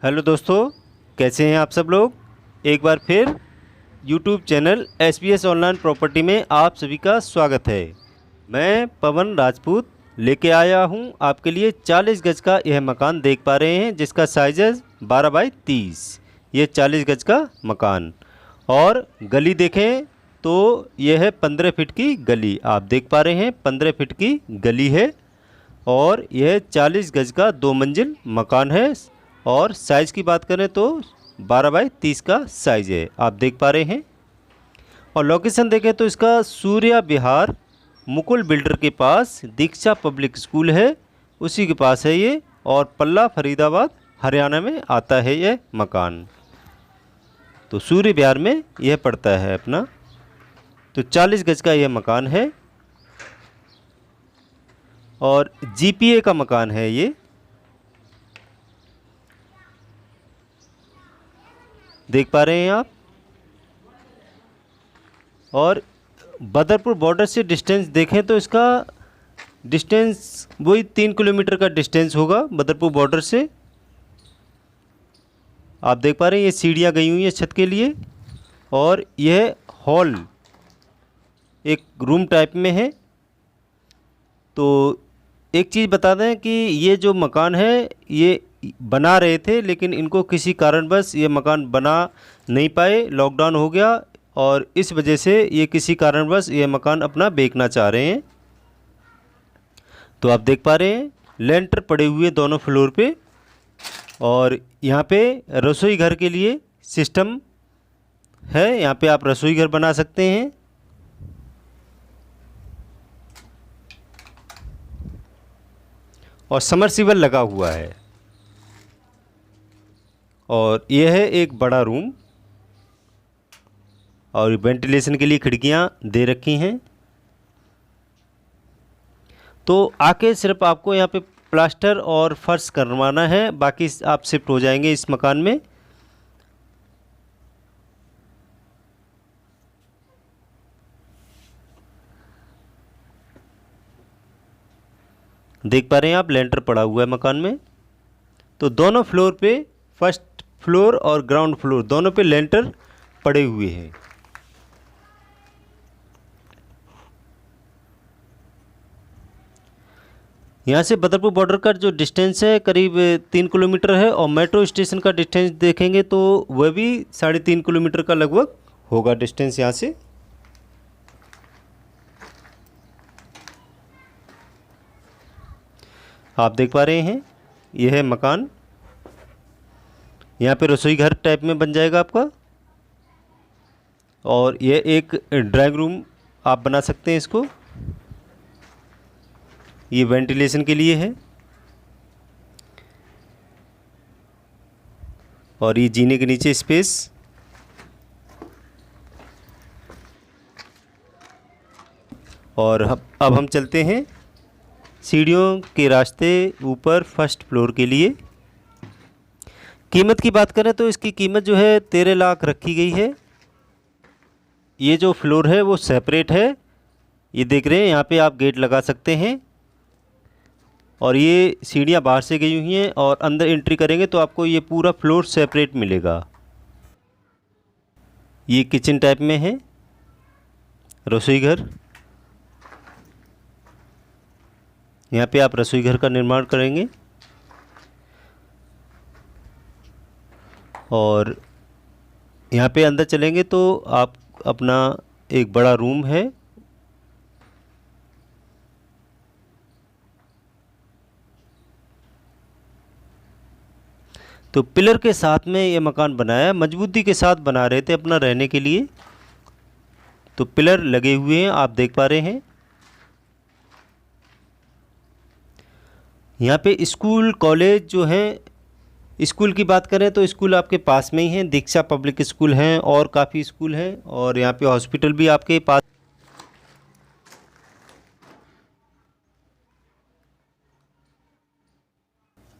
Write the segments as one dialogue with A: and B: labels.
A: Hello दोस्तों, कैसे हैं आप सब लोग। एक बार फिर YouTube channel SBS online property में आप सभी का स्वागत है। मैं पवन राजपूत लेके आया हूं आपके लिए 40 गज का यह मकान देख पा रहे हैं, जिसका साइज है 12 बाई 30। ये 40 गज का मकान और गली देखें तो यह है 15 फीट की गली। आप देख पा रहे हैं 15 फीट की गली है और यह 40 गज का 2 मंजिल मकान है। और साइज़ की बात करें तो 12 बाई 30 का साइज़ है, आप देख पा रहे हैं। और लोकेशन देखें तो इसका सूर्या विहार मुकुल बिल्डर के पास दीक्षा पब्लिक स्कूल है, उसी के पास है ये। और पल्ला फरीदाबाद हरियाणा में आता है यह मकान। तो सूर्य विहार में यह पड़ता है अपना। तो 40 गज का यह मकान है और GPA का मकान है ये। देख पा रहे हैं आप। और बदरपुर बॉर्डर से डिस्टेंस देखें तो इसका डिस्टेंस वही 3 किलोमीटर का डिस्टेंस होगा बदरपुर बॉर्डर से। आप देख पा रहे हैं ये सीढ़ियाँ गई हुई हैं छत के लिए। और यह हॉल एक रूम टाइप में है। तो एक चीज़ बता दें कि ये जो मकान है ये बना रहे थे, लेकिन इनको किसी कारणवश ये मकान बना नहीं पाए, लॉकडाउन हो गया और इस वजह से ये किसी कारणवश ये मकान अपना बेचना चाह रहे हैं। तो आप देख पा रहे हैं लेंटर पड़े हुए दोनों फ्लोर पे। और यहाँ पे रसोई घर के लिए सिस्टम है, यहाँ पे आप रसोई घर बना सकते हैं। और समरसीबल लगा हुआ है। और यह है एक बड़ा रूम और वेंटिलेशन के लिए खिड़कियां दे रखी हैं। तो आके सिर्फ आपको यहाँ पे प्लास्टर और फर्श करवाना है, बाकी आप शिफ्ट हो जाएंगे इस मकान में। देख पा रहे हैं आप लेंटर पड़ा हुआ है मकान में। तो दोनों फ्लोर पे, फर्स्ट फ्लोर और ग्राउंड फ्लोर दोनों पे लेंटर पड़े हुए हैं। यहाँ से बदरपुर बॉर्डर का जो डिस्टेंस है करीब 3 किलोमीटर है। और मेट्रो स्टेशन का डिस्टेंस देखेंगे तो वह भी 3.5 किलोमीटर का लगभग होगा डिस्टेंस यहाँ से। आप देख पा रहे हैं यह है मकान। यहाँ पे रसोई घर टाइप में बन जाएगा आपका। और यह एक ड्राइंग रूम आप बना सकते हैं इसको। ये वेंटिलेशन के लिए है। और ये जीने के नीचे स्पेस। और अब हम चलते हैं सीढ़ियों के रास्ते ऊपर फर्स्ट फ्लोर के लिए। कीमत की बात करें तो इसकी कीमत जो है 13 लाख रखी गई है। ये जो फ्लोर है वो सेपरेट है। ये देख रहे हैं यहाँ पे आप गेट लगा सकते हैं। और ये सीढ़ियाँ बाहर से गई हुई हैं और अंदर एंट्री करेंगे तो आपको ये पूरा फ्लोर सेपरेट मिलेगा। ये किचन टाइप में है, रसोई घर। यहाँ पे आप रसोई घर का निर्माण करेंगे। और यहाँ पे अंदर चलेंगे तो आप अपना एक बड़ा रूम है। तो पिलर के साथ में ये मकान बनाया, मजबूती के साथ बना रहे थे अपना रहने के लिए। तो पिलर लगे हुए हैं, आप देख पा रहे हैं। यहाँ पे स्कूल कॉलेज जो हैं, स्कूल की बात करें तो स्कूल आपके पास में ही है, दीक्षा पब्लिक स्कूल हैं और काफ़ी स्कूल हैं। और यहाँ पे हॉस्पिटल भी आपके पास।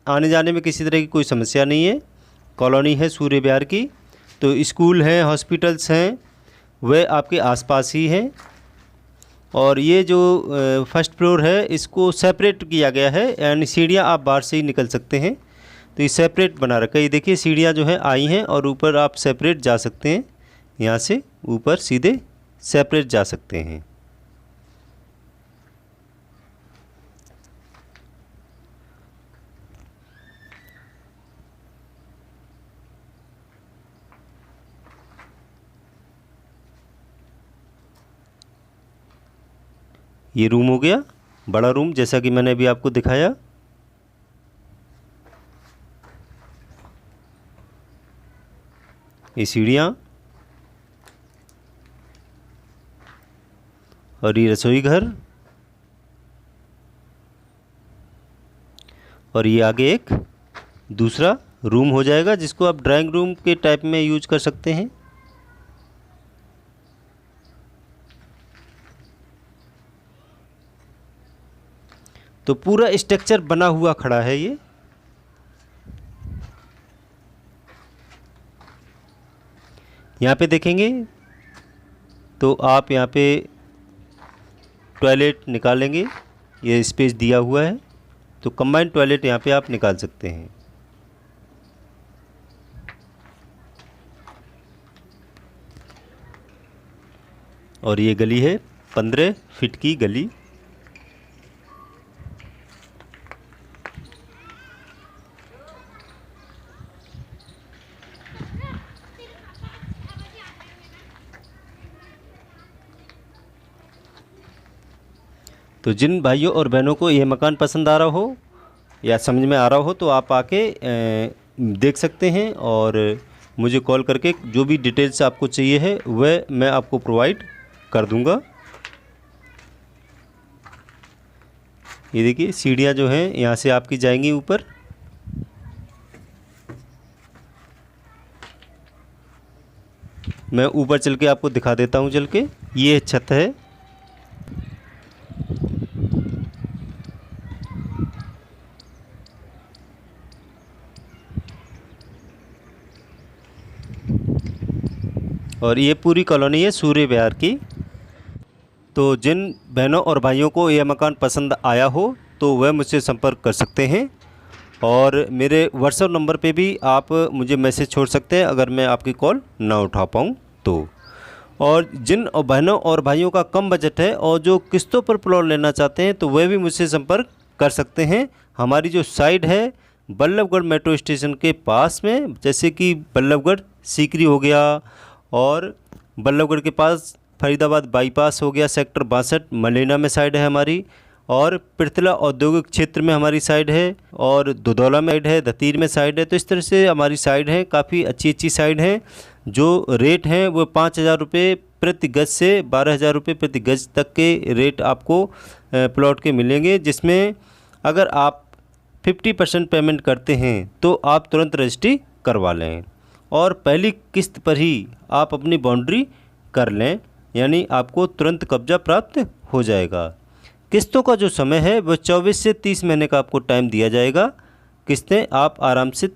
A: आने जाने में किसी तरह की कोई समस्या नहीं है। कॉलोनी है सूर्य विहार की। तो स्कूल हैं, हॉस्पिटल्स हैं, वह आपके आसपास ही हैं। और ये जो फर्स्ट फ्लोर है इसको सेपरेट किया गया है, यानी सीढ़ियाँ आप बाहर से ही निकल सकते हैं। तो ये सेपरेट बना रखा है। ये देखिए सीढ़ियाँ जो हैं आई हैं और ऊपर आप सेपरेट जा सकते हैं, यहाँ से ऊपर सीधे सेपरेट जा सकते हैं। ये रूम हो गया, बड़ा रूम, जैसा कि मैंने अभी आपको दिखाया। ये सीढ़ियाँ और ये रसोई घर और ये आगे एक दूसरा रूम हो जाएगा जिसको आप ड्राइंग रूम के टाइप में यूज कर सकते हैं। तो पूरा स्ट्रक्चर बना हुआ खड़ा है ये। यहाँ पे देखेंगे तो आप यहाँ पे टॉयलेट निकालेंगे, ये स्पेस दिया हुआ है, तो कंबाइंड टॉयलेट यहाँ पे आप निकाल सकते हैं। और ये गली है 15 फीट की गली। तो जिन भाइयों और बहनों को ये मकान पसंद आ रहा हो या समझ में आ रहा हो तो आप आके देख सकते हैं और मुझे कॉल करके जो भी डिटेल्स आपको चाहिए है वह मैं आपको प्रोवाइड कर दूंगा। ये देखिए सीढ़ियाँ जो हैं यहाँ से आपकी जाएंगी ऊपर। मैं ऊपर चल के आपको दिखा देता हूँ चल के। ये छत है। और ये पूरी कॉलोनी है सूर्य विहार की। तो जिन बहनों और भाइयों को यह मकान पसंद आया हो तो वह मुझसे संपर्क कर सकते हैं और मेरे व्हाट्सएप नंबर पे भी आप मुझे मैसेज छोड़ सकते हैं अगर मैं आपकी कॉल ना उठा पाऊँ तो। और जिन बहनों और भाइयों का कम बजट है और जो किस्तों पर प्लॉट लेना चाहते हैं तो वह भी मुझसे संपर्क कर सकते हैं। हमारी जो साइट है बल्लभगढ़ मेट्रो स्टेशन के पास में, जैसे कि बल्लभगढ़ सीकरी हो गया और बल्लभगढ़ के पास फरीदाबाद बाईपास हो गया, सेक्टर 62 मलेना में साइड है हमारी, और पृथला औद्योगिक क्षेत्र में हमारी साइड है, और दुधौला में साइड है, दतीर में साइड है। तो इस तरह से हमारी साइड है, काफ़ी अच्छी अच्छी साइड हैं। जो रेट हैं वो 5,000 रुपये प्रति गज से 12,000 रुपये प्रति गज तक के रेट आपको प्लॉट के मिलेंगे, जिसमें अगर आप 50% पेमेंट करते हैं तो आप तुरंत रजिस्ट्री करवा लें और पहली किस्त पर ही आप अपनी बाउंड्री कर लें, यानी आपको तुरंत कब्जा प्राप्त हो जाएगा। किस्तों का जो समय है वह 24 से 30 महीने का आपको टाइम दिया जाएगा। किस्तें आप आराम से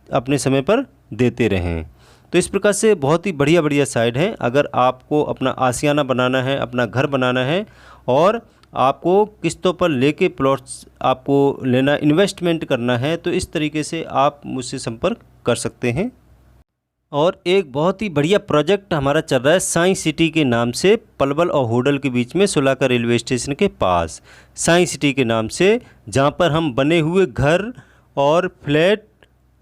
A: अपने समय पर देते रहें। तो इस प्रकार से बहुत ही बढ़िया बढ़िया साइड हैं। अगर आपको अपना आशियाना बनाना है, अपना घर बनाना है और आपको किस्तों पर लेके प्लॉट्स आपको लेना, इन्वेस्टमेंट करना है, तो इस तरीके से आप मुझसे संपर्क कर सकते हैं। और एक बहुत ही बढ़िया प्रोजेक्ट हमारा चल रहा है साइंस सिटी के नाम से, पलवल और होडल के बीच में सुलाका रेलवे स्टेशन के पास साइंस सिटी के नाम से, जहां पर हम बने हुए घर और फ्लैट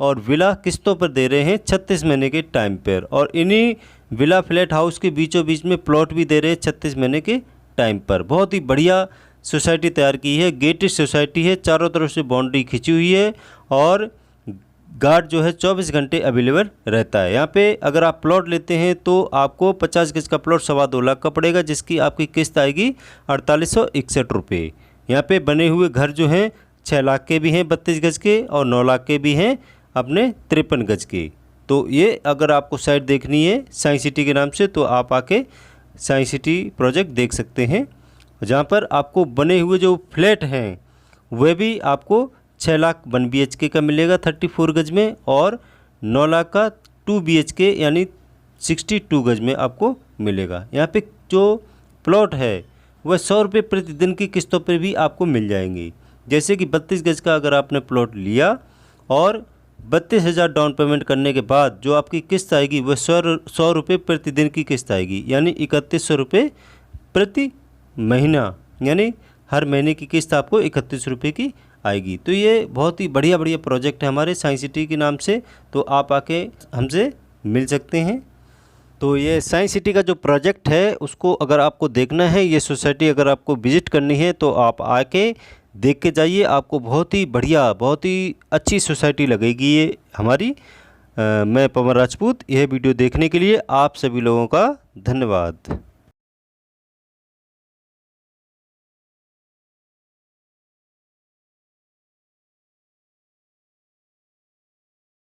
A: और विला किस्तों पर दे रहे हैं 36 महीने के टाइम पर, और इन्हीं विला फ्लैट हाउस के बीचों बीच में प्लॉट भी दे रहे हैं 36 महीने के टाइम पर। बहुत ही बढ़िया सोसाइटी तैयार की है, गेटेड सोसाइटी है, चारों तरफ से बाउंड्री खींची हुई है और गार्ड जो है 24 घंटे अवेलेबल रहता है। यहाँ पे अगर आप प्लॉट लेते हैं तो आपको 50 गज का प्लॉट 2.25 लाख का पड़ेगा, जिसकी आपकी किस्त आएगी 4861 रुपये। यहाँ पे बने हुए घर जो हैं 6 लाख के भी हैं 32 गज के, और 9 लाख के भी हैं अपने 53 गज के। तो ये अगर आपको साइट देखनी है साइंस सिटी के नाम से तो आप आके साइंस सिटी प्रोजेक्ट देख सकते हैं, जहाँ पर आपको बने हुए जो फ्लैट हैं वह भी आपको 6 लाख 1 BHK का मिलेगा 34 गज में, और 9 लाख का 2 BHK यानी 62 गज में आपको मिलेगा। यहाँ पे जो प्लॉट है वह 100 रुपये प्रतिदिन की किस्तों पर भी आपको मिल जाएंगी। जैसे कि 32 गज का अगर आपने प्लॉट लिया और 32,000 डाउन पेमेंट करने के बाद जो आपकी किस्त आएगी वह 100 रुपये प्रतिदिन की किस्त आएगी, यानी 3100 रुपये प्रति महीना, यानी हर महीने की किस्त आपको 31 रुपये की आएगी। तो ये बहुत ही बढ़िया बढ़िया प्रोजेक्ट है हमारे साइंस सिटी के नाम से, तो आप आके हमसे मिल सकते हैं। तो ये साइंस सिटी का जो प्रोजेक्ट है उसको अगर आपको देखना है, ये सोसाइटी अगर आपको विज़िट करनी है तो आप आके देख के जाइए। आपको बहुत ही बढ़िया, बहुत ही अच्छी सोसाइटी लगेगी ये हमारी। मैं पवन राजपूत, यह वीडियो देखने के लिए आप सभी लोगों का धन्यवाद।